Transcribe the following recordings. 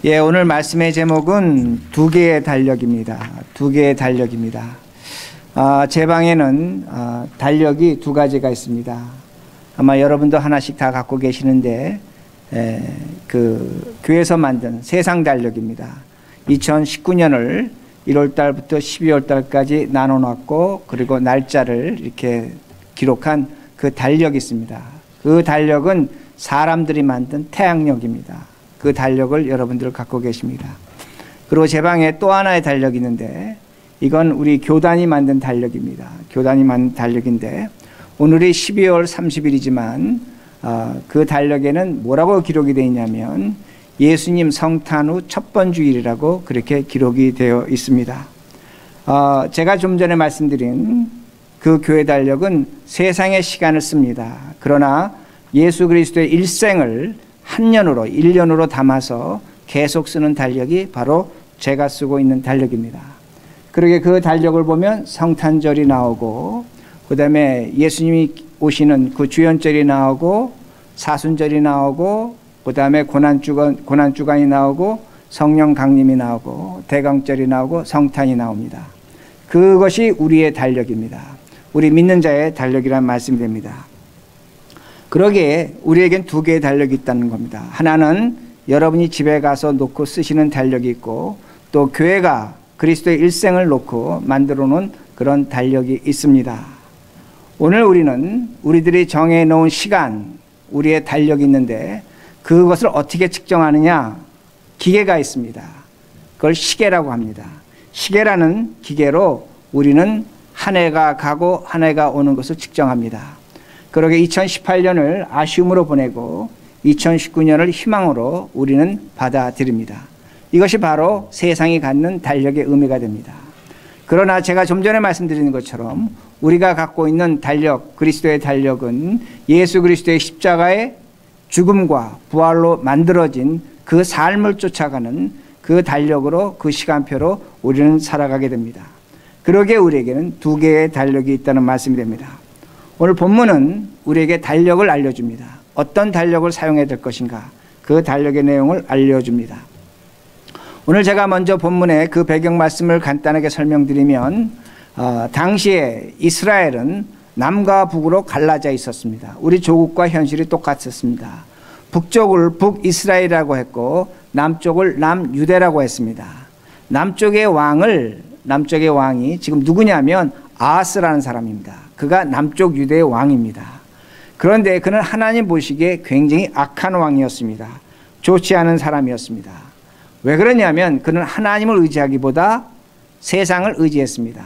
예, 오늘 말씀의 제목은 두 개의 달력입니다. 두 개의 달력입니다. 제 방에는 달력이 두 가지가 있습니다. 아마 여러분도 하나씩 다 갖고 계시는데 그 교회에서 만든 세상 달력입니다. 2019년을 1월 달부터 12월 달까지 나눠놨고 그리고 날짜를 이렇게 기록한 그 달력이 있습니다. 그 달력은 사람들이 만든 태양력입니다. 그 달력을 여러분들 갖고 계십니다. 그리고 제 방에 또 하나의 달력이 있는데 이건 우리 교단이 만든 달력입니다. 교단이 만든 달력인데 오늘이 12월 30일이지만 그 달력에는 뭐라고 기록이 되어 있냐면 예수님 성탄 후 첫 번 주일이라고 그렇게 기록이 되어 있습니다. 제가 좀 전에 말씀드린 그 교회 달력은 세상의 시간을 씁니다. 그러나 예수 그리스도의 일생을 한 년으로 1년으로 담아서 계속 쓰는 달력이 바로 제가 쓰고 있는 달력입니다. 그러게 그 달력을 보면 성탄절이 나오고 그 다음에 예수님이 오시는 그 주연절이 나오고 사순절이 나오고 그 다음에 고난주간이 나오고 성령 강림이 나오고 대강절이 나오고 성탄이 나옵니다. 그것이 우리의 달력입니다. 우리 믿는 자의 달력이란 말씀이 됩니다. 그러기에 우리에겐 두 개의 달력이 있다는 겁니다. 하나는 여러분이 집에 가서 놓고 쓰시는 달력이 있고 또 교회가 그리스도의 일생을 놓고 만들어 놓은 그런 달력이 있습니다. 오늘 우리는 우리들이 정해 놓은 시간, 우리의 달력이 있는데 그것을 어떻게 측정하느냐? 기계가 있습니다. 그걸 시계라고 합니다. 시계라는 기계로 우리는 한 해가 가고 한 해가 오는 것을 측정합니다. 그러게 2018년을 아쉬움으로 보내고 2019년을 희망으로 우리는 받아들입니다. 이것이 바로 세상이 갖는 달력의 의미가 됩니다. 그러나 제가 좀 전에 말씀드린 것처럼 우리가 갖고 있는 달력, 그리스도의 달력은 예수 그리스도의 십자가의 죽음과 부활로 만들어진 그 삶을 쫓아가는 그 달력으로 그 시간표로 우리는 살아가게 됩니다. 그러기에 우리에게는 두 개의 달력이 있다는 말씀이 됩니다. 오늘 본문은 우리에게 달력을 알려줍니다. 어떤 달력을 사용해야 될 것인가? 그 달력의 내용을 알려줍니다. 오늘 제가 먼저 본문의 그 배경 말씀을 간단하게 설명드리면 당시에 이스라엘은 남과 북으로 갈라져 있었습니다. 우리 조국과 현실이 똑같았습니다. 북쪽을 북이스라엘이라고 했고 남쪽을 남유대라고 했습니다. 남쪽의 왕이 지금 누구냐면 아하스라는 사람입니다. 그가 남쪽 유대의 왕입니다. 그런데 그는 하나님 보시기에 굉장히 악한 왕이었습니다. 좋지 않은 사람이었습니다. 왜 그러냐면 그는 하나님을 의지하기보다 세상을 의지했습니다.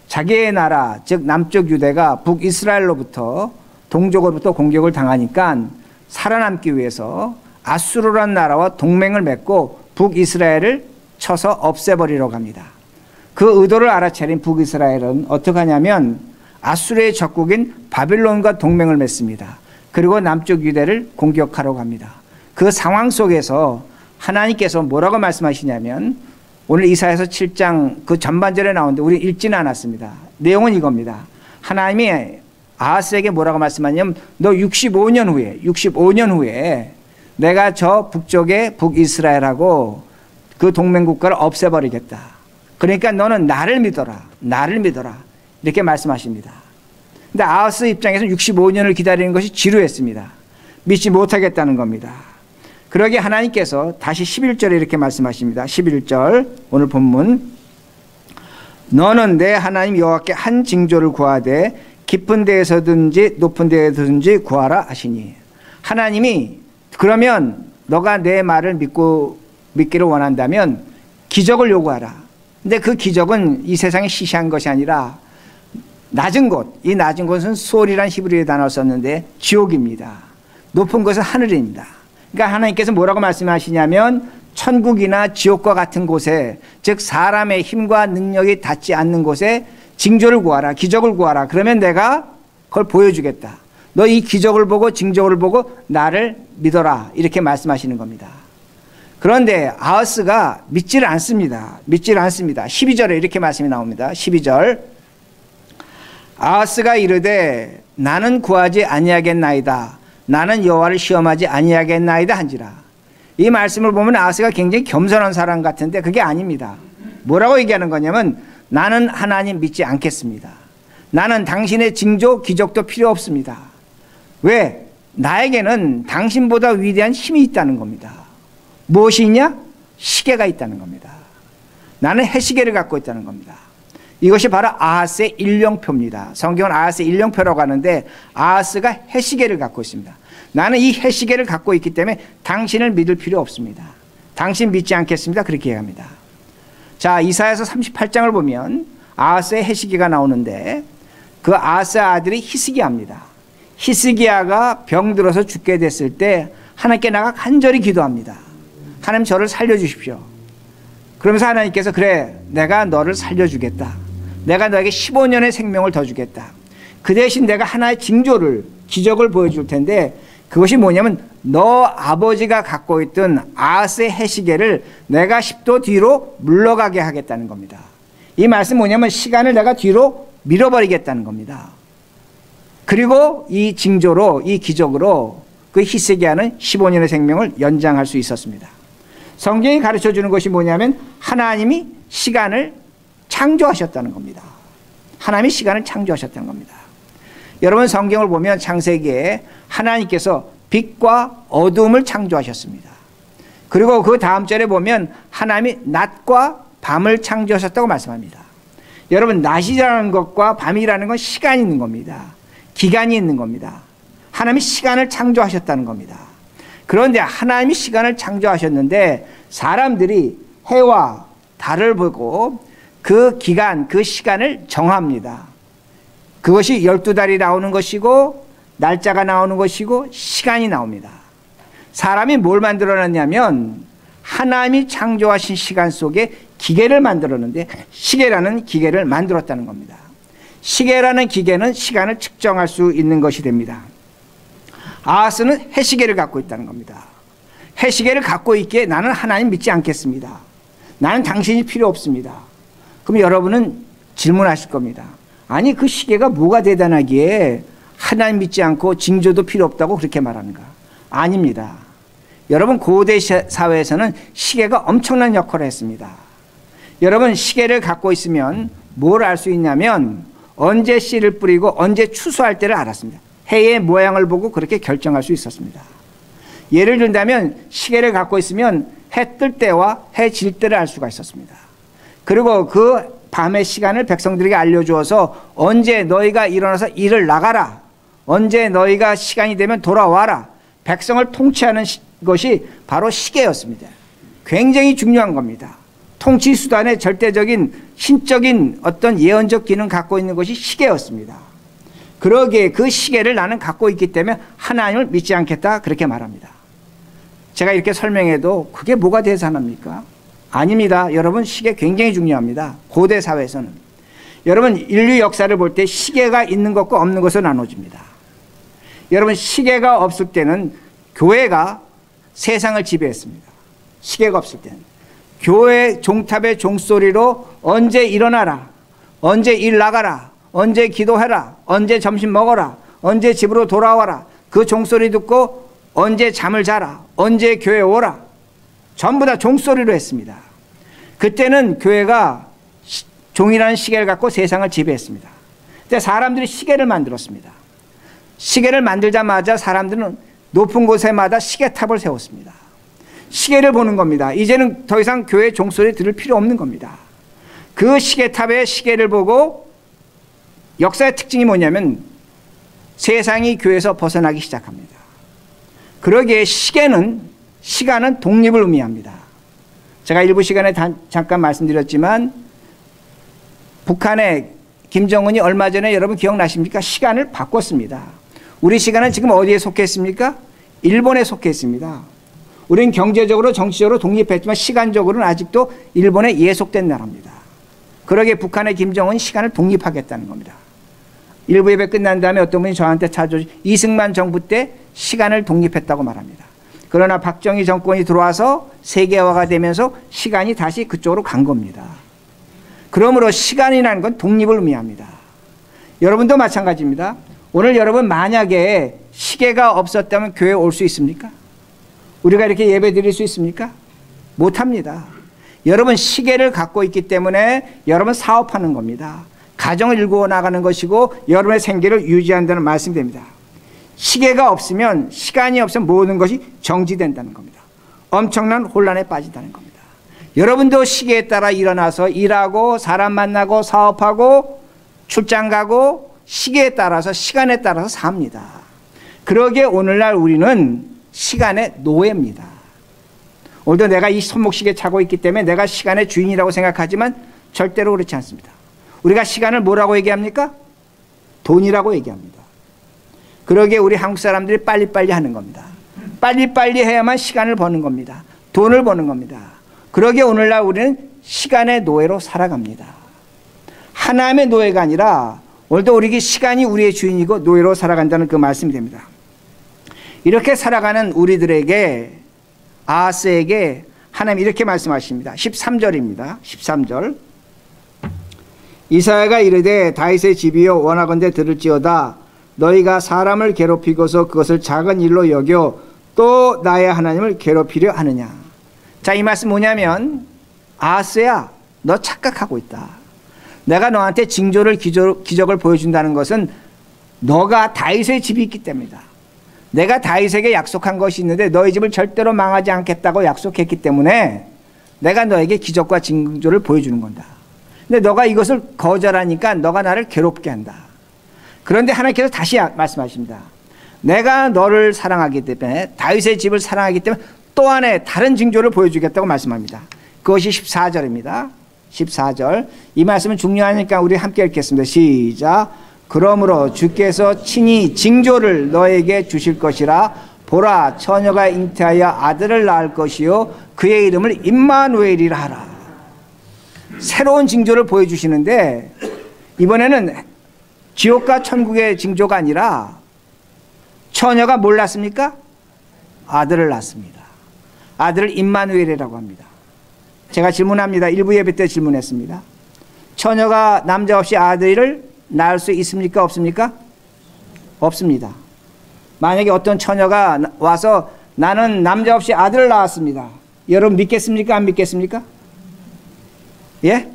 자기의 나라, 즉 남쪽 유대가 북이스라엘로부터 동족으로부터 공격을 당하니까 살아남기 위해서 아수르라는 나라와 동맹을 맺고 북이스라엘을 쳐서 없애버리려고 합니다. 그 의도를 알아차린 북이스라엘은 어떻게 하냐면 아수르의 적국인 바빌론과 동맹을 맺습니다. 그리고 남쪽 유대를 공격하러 갑니다. 그 상황 속에서 하나님께서 뭐라고 말씀하시냐면 오늘 이사야서 7장 그 전반절에 나오는데 우리 읽지는 않았습니다. 내용은 이겁니다. 하나님이 아하스에게 뭐라고 말씀하냐면 너 65년 후에 내가 저 북쪽의 북이스라엘하고 그 동맹국가를 없애버리겠다. 그러니까 너는 나를 믿어라. 이렇게 말씀하십니다. 근데 아하스 입장에서는 65년을 기다리는 것이 지루했습니다. 믿지 못하겠다는 겁니다. 그러기에 하나님께서 다시 11절에 이렇게 말씀하십니다. 11절 오늘 본문 너는 내 하나님 여호와께 한 징조를 구하되 깊은 데에서든지 높은 데에서든지 구하라 하시니 하나님이 그러면 너가 내 말을 믿기를 원한다면 기적을 요구하라. 근데 그 기적은 이 세상에 시시한 것이 아니라 낮은 곳, 이 낮은 곳은 수올이라는 히브리어 단어를 썼는데 지옥입니다. 높은 곳은 하늘입니다. 그러니까 하나님께서 뭐라고 말씀하시냐면 천국이나 지옥과 같은 곳에 즉 사람의 힘과 능력이 닿지 않는 곳에 징조를 구하라, 기적을 구하라. 그러면 내가 그걸 보여주겠다. 너 이 기적을 보고 징조를 보고 나를 믿어라. 이렇게 말씀하시는 겁니다. 그런데 아하스가 믿지를 않습니다. 12절에 이렇게 말씀이 나옵니다. 12절 아하스가 이르되 나는 구하지 아니하겠나이다. 나는 여호와를 시험하지 아니하겠나이다 한지라. 이 말씀을 보면 아하스가 굉장히 겸손한 사람 같은데 그게 아닙니다. 뭐라고 얘기하는 거냐면 나는 하나님 믿지 않겠습니다. 나는 당신의 징조 기적도 필요 없습니다. 왜? 나에게는 당신보다 위대한 힘이 있다는 겁니다. 무엇이 있냐? 시계가 있다는 겁니다. 나는 해시계를 갖고 있다는 겁니다. 이것이 바로 아하스의 일령표입니다. 성경은 아하스의 일령표라고 하는데 아하스가 해시계를 갖고 있습니다. 나는 이 해시계를 갖고 있기 때문에 당신을 믿을 필요 없습니다. 당신 믿지 않겠습니다. 그렇게 얘기합니다. 자, 이사야서 38장을 보면 아하스의 해시계가 나오는데 그 아하스 아들이 히스기야입니다. 히스기야가 병들어서 죽게 됐을 때 하나님께 나가 간절히 기도합니다. 하나님 저를 살려주십시오. 그러면서 하나님께서 그래 내가 너를 살려주겠다. 내가 너에게 15년의 생명을 더 주겠다. 그 대신 내가 하나의 징조를 기적을 보여줄 텐데 그것이 뭐냐면 너 아버지가 갖고 있던 아하스의 해시계를 내가 10도 뒤로 물러가게 하겠다는 겁니다. 이 말씀 뭐냐면 시간을 내가 뒤로 밀어버리겠다는 겁니다. 그리고 이 징조로 이 기적으로 그 히스기야는 15년의 생명을 연장할 수 있었습니다. 성경이 가르쳐주는 것이 뭐냐면 하나님이 시간을 창조하셨다는 겁니다. 하나님이 시간을 창조하셨다는 겁니다. 여러분 성경을 보면 창세기에 하나님께서 빛과 어둠을 창조하셨습니다. 그리고 그 다음 절에 보면 하나님이 낮과 밤을 창조하셨다고 말씀합니다. 여러분 낮이라는 것과 밤이라는 건 시간이 있는 겁니다. 기간이 있는 겁니다. 하나님이 시간을 창조하셨다는 겁니다. 그런데 하나님이 시간을 창조하셨는데 사람들이 해와 달을 보고 그 기간, 그 시간을 정합니다. 그것이 12달이 나오는 것이고 날짜가 나오는 것이고 시간이 나옵니다. 사람이 뭘 만들어놨냐면 하나님이 창조하신 시간 속에 기계를 만들었는데 시계라는 기계를 만들었다는 겁니다. 시계라는 기계는 시간을 측정할 수 있는 것이 됩니다. 아하스는 해시계를 갖고 있다는 겁니다. 해시계를 갖고 있기에 나는 하나님 믿지 않겠습니다. 나는 당신이 필요 없습니다. 그럼 여러분은 질문하실 겁니다. 아니 그 시계가 뭐가 대단하기에 하나님 믿지 않고 징조도 필요 없다고 그렇게 말하는가? 아닙니다. 여러분 고대 사회에서는 시계가 엄청난 역할을 했습니다. 여러분 시계를 갖고 있으면 뭘 알 수 있냐면 언제 씨를 뿌리고 언제 추수할 때를 알았습니다. 해의 모양을 보고 그렇게 결정할 수 있었습니다. 예를 들자면 시계를 갖고 있으면 해 뜰 때와 해 질 때를 알 수가 있었습니다. 그리고 그 밤의 시간을 백성들에게 알려주어서 언제 너희가 일어나서 일을 나가라. 언제 너희가 시간이 되면 돌아와라. 백성을 통치하는 것이 바로 시계였습니다. 굉장히 중요한 겁니다. 통치 수단의 절대적인 신적인 어떤 예언적 기능을 갖고 있는 것이 시계였습니다. 그러기에 그 시계를 나는 갖고 있기 때문에 하나님을 믿지 않겠다 그렇게 말합니다. 제가 이렇게 설명해도 그게 뭐가 대단합니까? 아닙니다. 여러분 시계 굉장히 중요합니다. 고대 사회에서는. 여러분 인류 역사를 볼 때 시계가 있는 것과 없는 것으로 나눠집니다. 여러분 시계가 없을 때는 교회가 세상을 지배했습니다. 시계가 없을 때는. 교회 종탑의 종소리로 언제 일어나라. 언제 일 나가라. 언제 기도해라. 언제 점심 먹어라. 언제 집으로 돌아와라. 그 종소리 듣고 언제 잠을 자라. 언제 교회 오라. 전부 다 종소리로 했습니다. 그때는 교회가 종이라는 시계를 갖고 세상을 지배했습니다. 그때 사람들이 시계를 만들었습니다. 시계를 만들자마자 사람들은 높은 곳에마다 시계탑을 세웠습니다. 시계를 보는 겁니다. 이제는 더 이상 교회 종소리 들을 필요 없는 겁니다. 그 시계탑의 시계를 보고 역사의 특징이 뭐냐면 세상이 교회에서 벗어나기 시작합니다. 그러기에 시간은 독립을 의미합니다. 제가 일부 시간에 잠깐 말씀드렸지만 북한의 김정은이 얼마 전에 여러분 기억나십니까? 시간을 바꿨습니다. 우리 시간은 지금 어디에 속해 있습니까? 일본에 속해 있습니다. 우리는 경제적으로 정치적으로 독립했지만 시간적으로는 아직도 일본에 예속된 나라입니다. 그러기에 북한의 김정은이 시간을 독립하겠다는 겁니다. 일부 예배 끝난 다음에 어떤 분이 저한테 찾아오시 이승만 정부 때 시간을 독립했다고 말합니다. 그러나 박정희 정권이 들어와서 세계화가 되면서 시간이 다시 그쪽으로 간 겁니다. 그러므로 시간이라는 건 독립을 의미합니다. 여러분도 마찬가지입니다. 오늘 여러분 만약에 시계가 없었다면 교회에 올 수 있습니까? 우리가 이렇게 예배 드릴 수 있습니까? 못합니다. 여러분 시계를 갖고 있기 때문에 여러분 사업하는 겁니다. 가정을 일구어 나가는 것이고 여러분의 생계를 유지한다는 말씀이 됩니다. 시계가 없으면, 시간이 없으면 모든 것이 정지된다는 겁니다. 엄청난 혼란에 빠진다는 겁니다. 여러분도 시계에 따라 일어나서 일하고 사람 만나고 사업하고 출장 가고 시계에 따라서, 시간에 따라서 삽니다. 그러기에 오늘날 우리는 시간의 노예입니다. 오늘도 내가 이 손목시계 차고 있기 때문에 내가 시간의 주인이라고 생각하지만 절대로 그렇지 않습니다. 우리가 시간을 뭐라고 얘기합니까? 돈이라고 얘기합니다. 그러기에 우리 한국 사람들이 빨리빨리 하는 겁니다. 빨리빨리 해야만 시간을 버는 겁니다. 돈을 버는 겁니다. 그러기에 오늘날 우리는 시간의 노예로 살아갑니다. 하나님의 노예가 아니라 오늘도 우리 시간이 우리의 주인이고 노예로 살아간다는 그 말씀이 됩니다. 이렇게 살아가는 우리들에게, 아하스에게 하나님 이렇게 말씀하십니다. 13절입니다. 13절. 이사야가 이르되 다윗의 집이여 원하건대 들을지어다. 너희가 사람을 괴롭히고서 그것을 작은 일로 여겨 또 나의 하나님을 괴롭히려 하느냐. 자, 이 말씀 뭐냐면, 아하스야, 너 착각하고 있다. 내가 너한테 징조를 기적을 보여준다는 것은 너가 다윗의 집이 있기 때문이다. 내가 다윗에게 약속한 것이 있는데 너희 집을 절대로 망하지 않겠다고 약속했기 때문에 내가 너에게 기적과 징조를 보여주는 건다. 근데 너가 이것을 거절하니까 너가 나를 괴롭게 한다. 그런데 하나님께서 다시 말씀하십니다. 내가 너를 사랑하기 때문에, 다윗의 집을 사랑하기 때문에 또 하나의 다른 징조를 보여주겠다고 말씀합니다. 그것이 14절입니다. 14절. 이 말씀은 중요하니까 우리 함께 읽겠습니다. 시작. 그러므로 주께서 친히 징조를 너에게 주실 것이라. 보라, 처녀가 잉태하여 아들을 낳을 것이요 그의 이름을 임마누엘이라 하라. 새로운 징조를 보여주시는데 이번에는 지옥과 천국의 징조가 아니라 처녀가 뭘 낳습니까? 아들을 낳습니다. 아들을 임마누엘이라고 합니다. 제가 질문합니다. 일부 예배 때 질문했습니다. 처녀가 남자 없이 아들을 낳을 수 있습니까? 없습니까? 없습니다. 만약에 어떤 처녀가 와서 나는 남자 없이 아들을 낳았습니다. 여러분 믿겠습니까? 안 믿겠습니까? 예?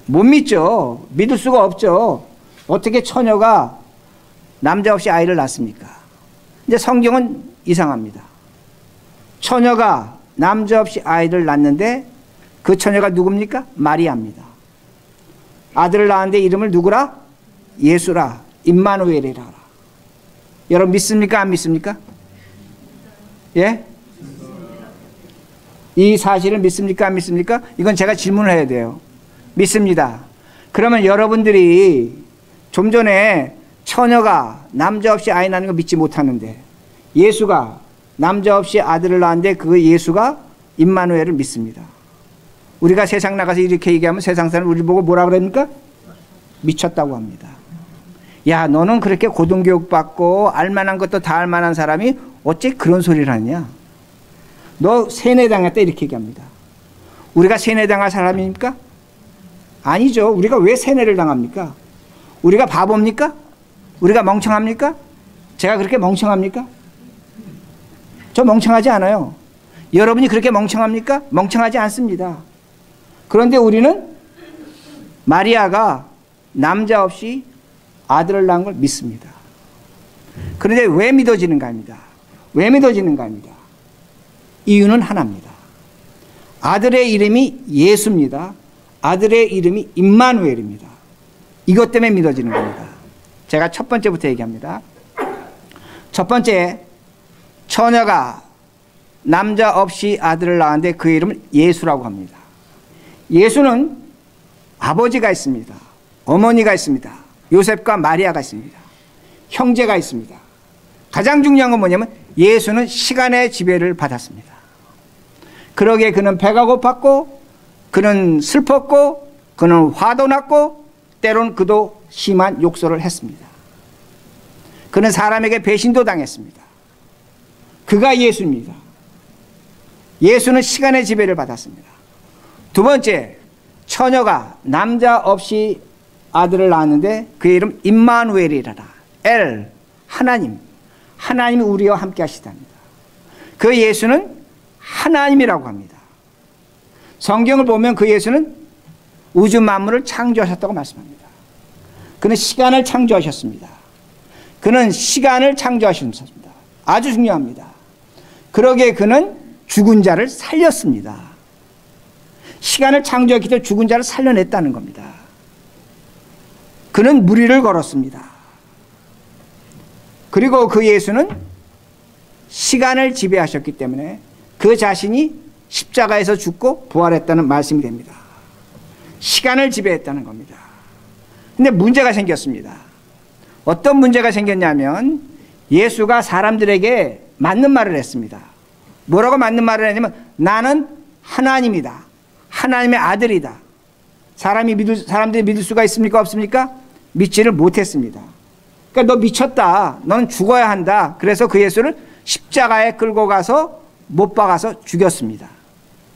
못 믿죠. 믿을 수가 없죠. 어떻게 처녀가 남자 없이 아이를 낳습니까? 이제 성경은 이상합니다. 처녀가 남자 없이 아이를 낳는데 그 처녀가 누굽니까? 마리아입니다. 아들을 낳았는데 이름을 누구라? 예수라. 임마누엘이라. 여러분 믿습니까? 안 믿습니까? 예? 이 사실을 믿습니까? 안 믿습니까? 이건 제가 질문을 해야 돼요. 믿습니다. 그러면 여러분들이 좀 전에 처녀가 남자 없이 아이 낳는 거 믿지 못하는데 예수가 남자 없이 아들을 낳았는데 그 예수가 임마누엘을 믿습니다. 우리가 세상 나가서 이렇게 얘기하면 세상 사람 우리 보고 뭐라 그럽니까? 미쳤다고 합니다. 야, 너는 그렇게 고등교육 받고 알만한 것도 다 알만한 사람이 어째 그런 소리를 하냐? 너 세뇌당했다 이렇게 얘기합니다. 우리가 세뇌당할 사람입니까? 아니죠. 우리가 왜 세뇌를 당합니까? 우리가 바보입니까? 우리가 멍청합니까? 제가 그렇게 멍청합니까? 저 멍청하지 않아요. 여러분이 그렇게 멍청합니까? 멍청하지 않습니다. 그런데 우리는 마리아가 남자 없이 아들을 낳은 걸 믿습니다. 그런데 왜 믿어지는가 합니다. 왜 믿어지는가 합니다. 이유는 하나입니다. 아들의 이름이 예수입니다. 아들의 이름이 임마누엘입니다. 이것 때문에 믿어지는 겁니다. 제가 첫 번째부터 얘기합니다. 첫 번째, 처녀가 남자 없이 아들을 낳았는데 그 이름을 예수라고 합니다. 예수는 아버지가 있습니다. 어머니가 있습니다. 요셉과 마리아가 있습니다. 형제가 있습니다. 가장 중요한 건 뭐냐면 예수는 시간의 지배를 받았습니다. 그러기에 그는 배가 고팠고 그는 슬펐고 그는 화도 났고 때론 그도 심한 욕설을 했습니다. 그는 사람에게 배신도 당했습니다. 그가 예수입니다. 예수는 시간의 지배를 받았습니다. 두 번째, 처녀가 남자 없이 아들을 낳았는데 그의 이름 임마누엘이라라. 엘, 하나님. 하나님이 우리와 함께 하시답니다. 그 예수는 하나님이라고 합니다. 성경을 보면 그 예수는 우주 만물을 창조하셨다고 말씀합니다. 그는 시간을 창조하셨습니다. 그는 시간을 창조하셨습니다. 아주 중요합니다. 그러기에 그는 죽은 자를 살렸습니다. 시간을 창조했기 때문에 죽은 자를 살려냈다는 겁니다. 그는 무리를 걸었습니다. 그리고 그 예수는 시간을 지배하셨기 때문에 그 자신이 십자가에서 죽고 부활했다는 말씀이 됩니다. 시간을 지배했다는 겁니다. 근데 문제가 생겼습니다. 어떤 문제가 생겼냐면 예수가 사람들에게 맞는 말을 했습니다. 뭐라고 맞는 말을 했냐면 나는 하나님이다. 하나님의 아들이다. 사람들이 믿을 수가 있습니까? 없습니까? 믿지를 못했습니다. 그러니까 너 미쳤다. 너는 죽어야 한다. 그래서 그 예수를 십자가에 끌고 가서 못 박아서 죽였습니다.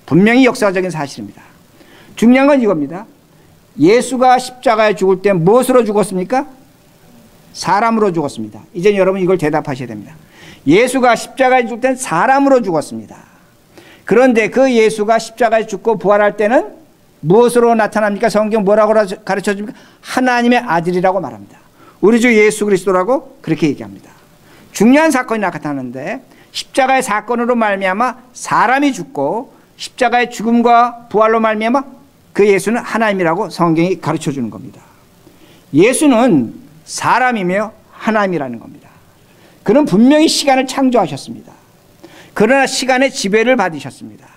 분명히 역사적인 사실입니다. 중요한 건 이겁니다. 예수가 십자가에 죽을 때 무엇으로 죽었습니까? 사람으로 죽었습니다. 이제 여러분 이걸 대답하셔야 됩니다. 예수가 십자가에 죽을 때는 사람으로 죽었습니다. 그런데 그 예수가 십자가에 죽고 부활할 때는 무엇으로 나타납니까? 성경 뭐라고 가르쳐 줍니까? 하나님의 아들이라고 말합니다. 우리 주 예수 그리스도라고 그렇게 얘기합니다. 중요한 사건이 나타나는데 십자가의 사건으로 말미암아 사람이 죽고 십자가의 죽음과 부활로 말미암아 그 예수는 하나님이라고 성경이 가르쳐 주는 겁니다. 예수는 사람이며 하나님이라는 겁니다. 그는 분명히 시간을 창조하셨습니다. 그러나 시간의 지배를 받으셨습니다.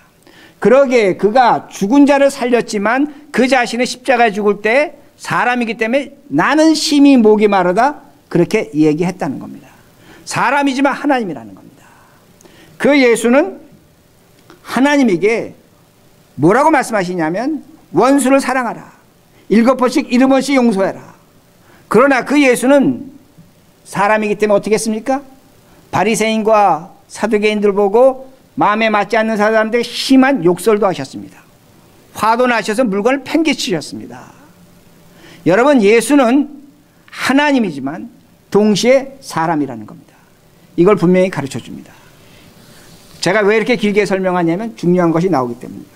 그러기에 그가 죽은 자를 살렸지만 그 자신의 십자가에 죽을 때 사람이기 때문에 나는 심히 목이 마르다 그렇게 얘기했다는 겁니다. 사람이지만 하나님이라는 겁니다. 그 예수는 하나님에게 뭐라고 말씀하시냐면 원수를 사랑하라. 7번씩 7번씩 용서해라. 그러나 그 예수는 사람이기 때문에 어떻게 했습니까? 바리새인과 사두개인들 보고 마음에 맞지 않는 사람들에게 심한 욕설도 하셨습니다. 화도 나셔서 물건을 팽개치셨습니다. 여러분 예수는 하나님이지만 동시에 사람이라는 겁니다. 이걸 분명히 가르쳐 줍니다. 제가 왜 이렇게 길게 설명하냐면 중요한 것이 나오기 때문입니다.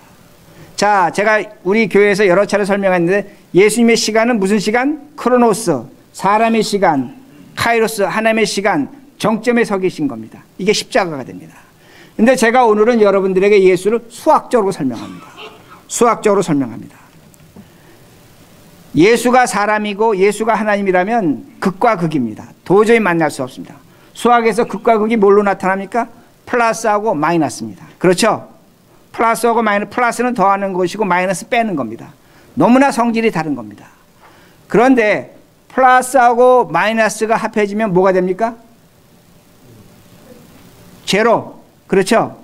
자, 제가 우리 교회에서 여러 차례 설명했는데 예수님의 시간은 무슨 시간? 크로노스, 사람의 시간, 카이로스, 하나님의 시간, 정점에 서 계신 겁니다. 이게 십자가가 됩니다. 근데 제가 오늘은 여러분들에게 예수를 수학적으로 설명합니다. 수학적으로 설명합니다. 예수가 사람이고 예수가 하나님이라면 극과 극입니다. 도저히 만날 수 없습니다. 수학에서 극과 극이 뭘로 나타납니까? 플러스하고 마이너스입니다. 그렇죠? 플러스하고 마이너스, 플러스는 더하는 것이고 마이너스 빼는 겁니다. 너무나 성질이 다른 겁니다. 그런데 플러스하고 마이너스가 합해지면 뭐가 됩니까? 제로. 그렇죠?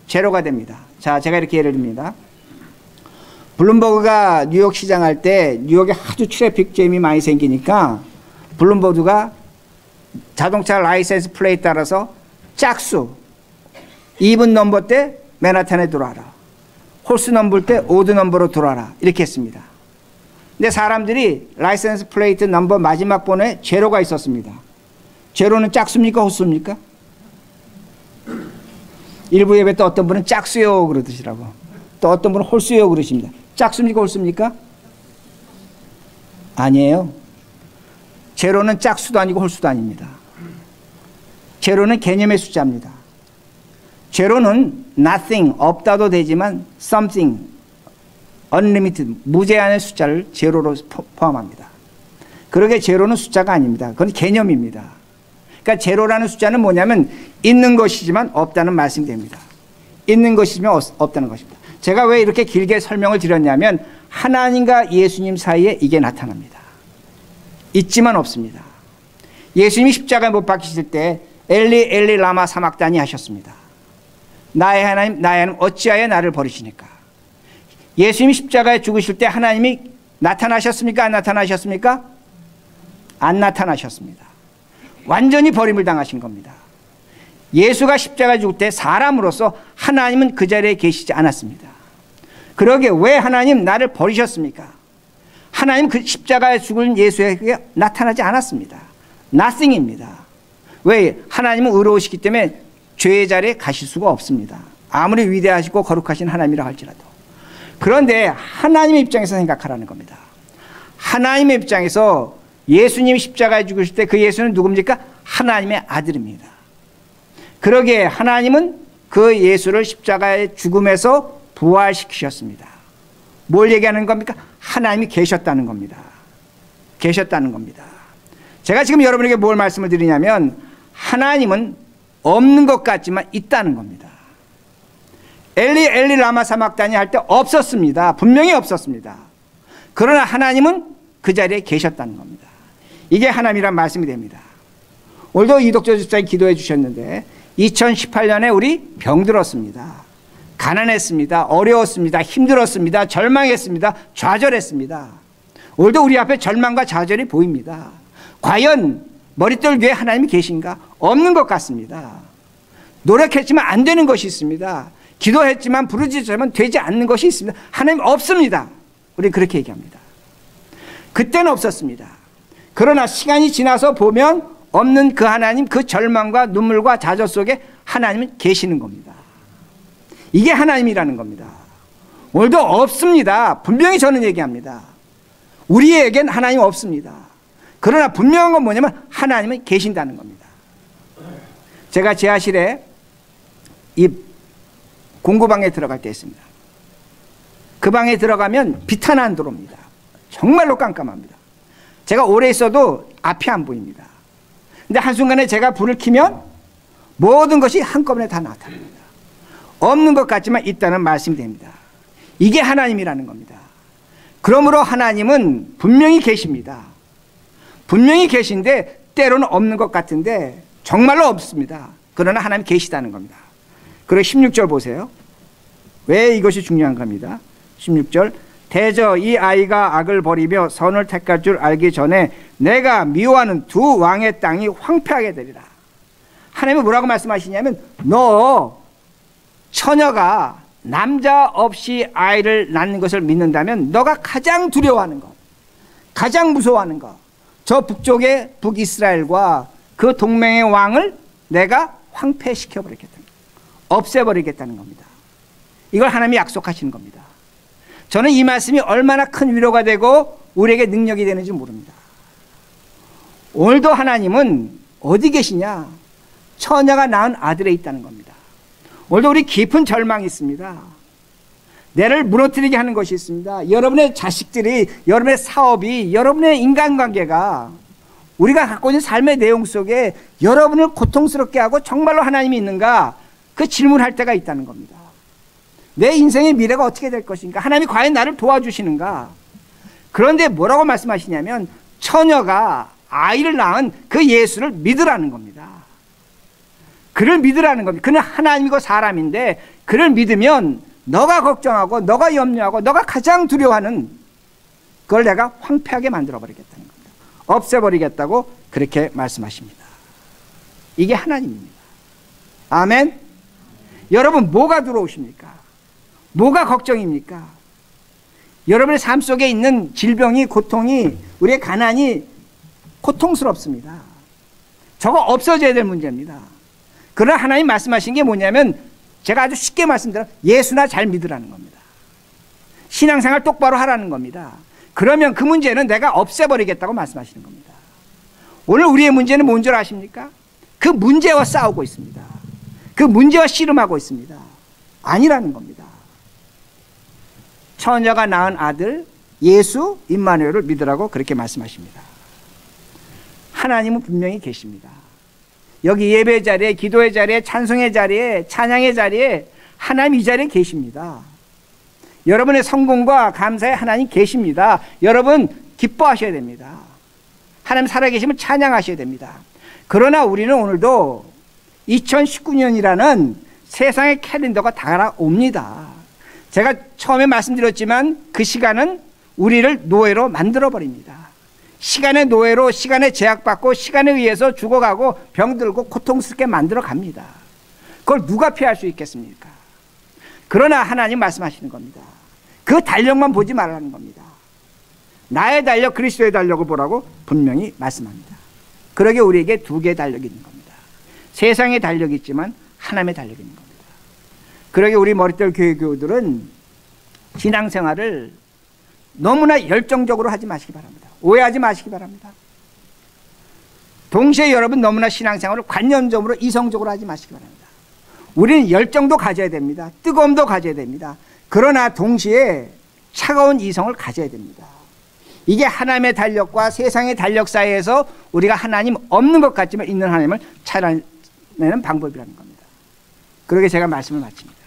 제로가 됩니다. 자, 제가 이렇게 예를 듭니다. 블룸버그가 뉴욕 시장할 때 뉴욕에 아주 트래픽 잼이 많이 생기니까 블룸버그가 자동차 라이센스 플레이트 따라서 짝수 이븐 넘버 때 맨하탄에 들어와라. 홀스 넘버 때 오드 넘버로 들어와라. 이렇게 했습니다. 근데 사람들이 라이센스 플레이트 넘버 마지막 번호에 제로가 있었습니다. 제로는 짝수입니까? 홀수입니까? 일부 예배 때 어떤 분은 짝수요 그러시라고. 또 어떤 분은 홀수요 그러십니다. 짝수입니까? 홀수입니까? 아니에요. 제로는 짝수도 아니고 홀수도 아닙니다. 제로는 개념의 숫자입니다. 제로는 nothing, 없다도 되지만 something, unlimited, 무제한의 숫자를 제로로 포함합니다. 그러게 제로는 숫자가 아닙니다. 그건 개념입니다. 그러니까 제로라는 숫자는 뭐냐면 있는 것이지만 없다는 말씀이 됩니다. 있는 것이지만 없다는 것입니다. 제가 왜 이렇게 길게 설명을 드렸냐면 하나님과 예수님 사이에 이게 나타납니다. 있지만 없습니다. 예수님이 십자가에 못 박히실 때 엘리 엘리 라마 사막다니 하셨습니다. 나의 하나님 나의 하나님 어찌하여 나를 버리시니까. 예수님이 십자가에 죽으실 때 하나님이 나타나셨습니까? 안 나타나셨습니까? 안 나타나셨습니다. 완전히 버림을 당하신 겁니다. 예수가 십자가에 죽을 때 사람으로서 하나님은 그 자리에 계시지 않았습니다. 그러게 왜 하나님 나를 버리셨습니까? 하나님 그 십자가에 죽은 예수에게 나타나지 않았습니다. nothing입니다. 왜? 하나님은 의로우시기 때문에 죄의 자리에 가실 수가 없습니다. 아무리 위대하시고 거룩하신 하나님이라 할지라도. 그런데 하나님의 입장에서 생각하라는 겁니다. 하나님의 입장에서 예수님이 십자가에 죽으실 때 그 예수는 누굽니까? 하나님의 아들입니다. 그러기에 하나님은 그 예수를 십자가의 죽음에서 부활시키셨습니다. 뭘 얘기하는 겁니까? 하나님이 계셨다는 겁니다. 계셨다는 겁니다. 제가 지금 여러분에게 뭘 말씀을 드리냐면 하나님은 없는 것 같지만 있다는 겁니다. 엘리 엘리 라마 사막다니 할 때 없었습니다. 분명히 없었습니다. 그러나 하나님은 그 자리에 계셨다는 겁니다. 이게 하나님이란 말씀이 됩니다. 오늘도 이덕조 집사님 기도해 주셨는데 2018년에 우리 병들었습니다. 가난했습니다. 어려웠습니다. 힘들었습니다. 절망했습니다. 좌절했습니다. 오늘도 우리 앞에 절망과 좌절이 보입니다. 과연 머릿돌 위에 하나님이 계신가? 없는 것 같습니다. 노력했지만 안 되는 것이 있습니다. 기도했지만 부르짖었지만 되지 않는 것이 있습니다. 하나님 없습니다. 우리 그렇게 얘기합니다. 그때는 없었습니다. 그러나 시간이 지나서 보면 없는 그 하나님, 그 절망과 눈물과 좌절 속에 하나님은 계시는 겁니다. 이게 하나님이라는 겁니다. 오늘도 없습니다. 분명히 저는 얘기합니다. 우리에겐 하나님 없습니다. 그러나 분명한 건 뭐냐면 하나님은 계신다는 겁니다. 제가 지하실에 이 공구방에 들어갈 때 있습니다. 그 방에 들어가면 빛 하나 안 들어옵니다. 정말로 깜깜합니다. 제가 오래 있어도 앞이 안 보입니다. 근데 한순간에 제가 불을 켜면 모든 것이 한꺼번에 다 나타납니다. 없는 것 같지만 있다는 말씀이 됩니다. 이게 하나님이라는 겁니다. 그러므로 하나님은 분명히 계십니다. 분명히 계신데 때로는 없는 것 같은데 정말로 없습니다. 그러나 하나님 계시다는 겁니다. 그리고 16절 보세요. 왜 이것이 중요한 겁니다. 16절 대저 이 아이가 악을 버리며 선을 택할 줄 알기 전에 내가 미워하는 두 왕의 땅이 황폐하게 되리라. 하나님은 뭐라고 말씀하시냐면 너 처녀가 남자 없이 아이를 낳는 것을 믿는다면 너가 가장 두려워하는 것, 가장 무서워하는 것, 저 북쪽의 북이스라엘과 그 동맹의 왕을 내가 황폐시켜버리겠다는, 없애버리겠다는 겁니다. 이걸 하나님이 약속하시는 겁니다. 저는 이 말씀이 얼마나 큰 위로가 되고 우리에게 능력이 되는지 모릅니다. 오늘도 하나님은 어디 계시냐? 처녀가 낳은 아들에 있다는 겁니다. 오늘도 우리 깊은 절망이 있습니다. 내를 무너뜨리게 하는 것이 있습니다. 여러분의 자식들이, 여러분의 사업이, 여러분의 인간관계가 우리가 갖고 있는 삶의 내용 속에 여러분을 고통스럽게 하고 정말로 하나님이 있는가? 그 질문할 때가 있다는 겁니다. 내 인생의 미래가 어떻게 될 것인가? 하나님이 과연 나를 도와주시는가? 그런데 뭐라고 말씀하시냐면 처녀가 아이를 낳은 그 예수를 믿으라는 겁니다. 그를 믿으라는 겁니다. 그는 하나님이고 사람인데 그를 믿으면 너가 걱정하고 너가 염려하고 너가 가장 두려워하는 그걸 내가 황폐하게 만들어버리겠다는 겁니다. 없애버리겠다고 그렇게 말씀하십니다. 이게 하나님입니다. 아멘. 여러분 뭐가 두려우십니까? 뭐가 걱정입니까? 여러분의 삶 속에 있는 질병이, 고통이, 우리의 가난이 고통스럽습니다. 저거 없어져야 될 문제입니다. 그러나 하나님 말씀하신 게 뭐냐면 제가 아주 쉽게 말씀드려 예수나 잘 믿으라는 겁니다. 신앙생활 똑바로 하라는 겁니다. 그러면 그 문제는 내가 없애버리겠다고 말씀하시는 겁니다. 오늘 우리의 문제는 뭔 줄 아십니까? 그 문제와 싸우고 있습니다. 그 문제와 씨름하고 있습니다. 아니라는 겁니다. 처녀가 낳은 아들 예수 임마누엘을 믿으라고 그렇게 말씀하십니다. 하나님은 분명히 계십니다. 여기 예배 자리에, 기도의 자리에, 찬송의 자리에, 찬양의 자리에 하나님 이 자리에 계십니다. 여러분의 성공과 감사에 하나님 계십니다. 여러분 기뻐하셔야 됩니다. 하나님 살아계시면 찬양하셔야 됩니다. 그러나 우리는 오늘도 2019년이라는 세상의 캘린더가 다가옵니다. 제가 처음에 말씀드렸지만 그 시간은 우리를 노예로 만들어버립니다. 시간의 노예로, 시간에 제약받고 시간에 의해서 죽어가고 병들고 고통스럽게 만들어 갑니다. 그걸 누가 피할 수 있겠습니까? 그러나 하나님 말씀하시는 겁니다. 그 달력만 보지 말라는 겁니다. 나의 달력, 그리스도의 달력을 보라고 분명히 말씀합니다. 그러게 우리에게 두 개의 달력이 있는 겁니다. 세상의 달력이 있지만 하나님의 달력이 있는 겁니다. 그러게 우리 머릿돌 교회 교우들은 신앙생활을 너무나 열정적으로 하지 마시기 바랍니다. 오해하지 마시기 바랍니다. 동시에 여러분 너무나 신앙생활을 관념적으로 이성적으로 하지 마시기 바랍니다. 우리는 열정도 가져야 됩니다. 뜨거움도 가져야 됩니다. 그러나 동시에 차가운 이성을 가져야 됩니다. 이게 하나님의 달력과 세상의 달력 사이에서 우리가 하나님 없는 것 같지만 있는 하나님을 찾아내는 방법이라는 겁니다. 그러게 제가 말씀을 마칩니다.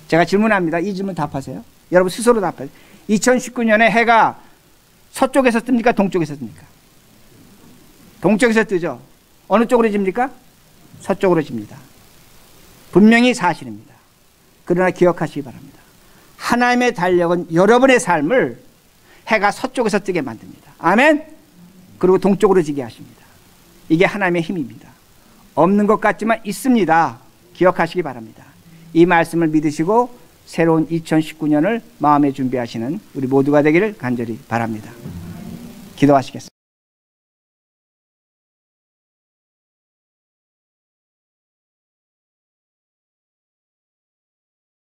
제가 질문합니다. 이 질문 답하세요. 여러분 스스로 답하세요. 2019년에 해가 서쪽에서 뜹니까? 동쪽에서 뜹니까? 동쪽에서 뜨죠. 어느 쪽으로 집니까? 서쪽으로 집니다. 분명히 사실입니다. 그러나 기억하시기 바랍니다. 하나님의 달력은 여러분의 삶을 해가 서쪽에서 뜨게 만듭니다. 아멘. 그리고 동쪽으로 지게 하십니다. 이게 하나님의 힘입니다. 없는 것 같지만 있습니다. 기억하시기 바랍니다. 이 말씀을 믿으시고 새로운 2019년을 마음에 준비하시는 우리 모두가 되기를 간절히 바랍니다. 기도하시겠습니다.